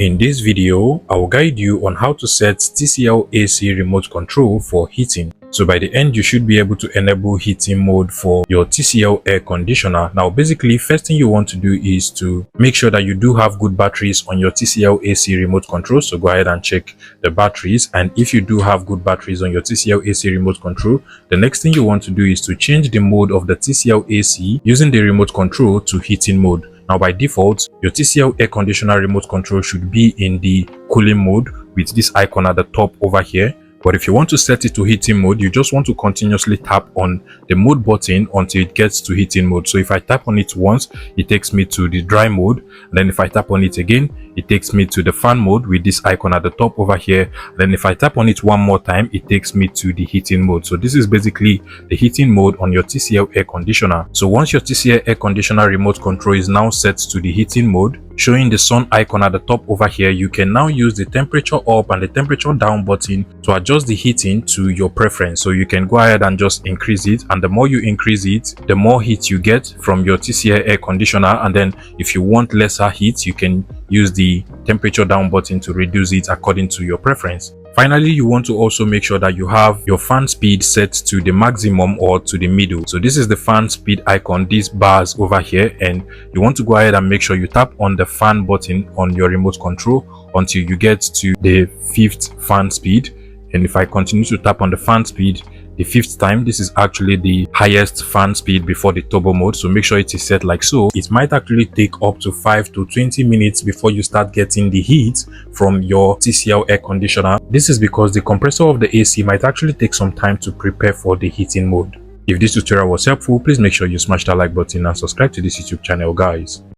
In this video, I will guide you on how to set TCL AC remote control for heating. So by the end, you should be able to enable heating mode for your TCL air conditioner. Now, basically, first thing you want to do is to make sure that you do have good batteries on your TCL AC remote control. So go ahead and check the batteries. And if you do have good batteries on your TCL AC remote control, the next thing you want to do is to change the mode of the TCL AC using the remote control to heating mode. Now, by default, your TCL air conditioner remote control should be in the cooling mode with this icon at the top over here. But if you want to set it to heating mode, you just want to continuously tap on the mode button until it gets to heating mode. So if I tap on it once, it takes me to the dry mode. And then if I tap on it again, it takes me to the fan mode with this icon at the top over here. Then if I tap on it one more time, it takes me to the heating mode. So this is basically the heating mode on your TCL air conditioner. So once your TCL air conditioner remote control is now set to the heating mode, showing the sun icon at the top over here, you can now use the temperature up and the temperature down button to adjust the heating to your preference. So you can go ahead and just increase it, and the more you increase it, the more heat you get from your TCL air conditioner. And then if you want lesser heat, you can use the temperature down button to reduce it according to your preference. Finally, you want to also make sure that you have your fan speed set to the maximum or to the middle. So this is the fan speed icon, these bars over here, and you want to go ahead and make sure you tap on the fan button on your remote control until you get to the 5th fan speed. And if I continue to tap on the fan speed the 5th time, this is actually the highest fan speed before the turbo mode. So make sure it is set like so. It might actually take up to 5 to 20 minutes before you start getting the heat from your TCL air conditioner. This is because the compressor of the AC might actually take some time to prepare for the heating mode. If this tutorial was helpful, please make sure you smash that like button and subscribe to this YouTube channel, guys.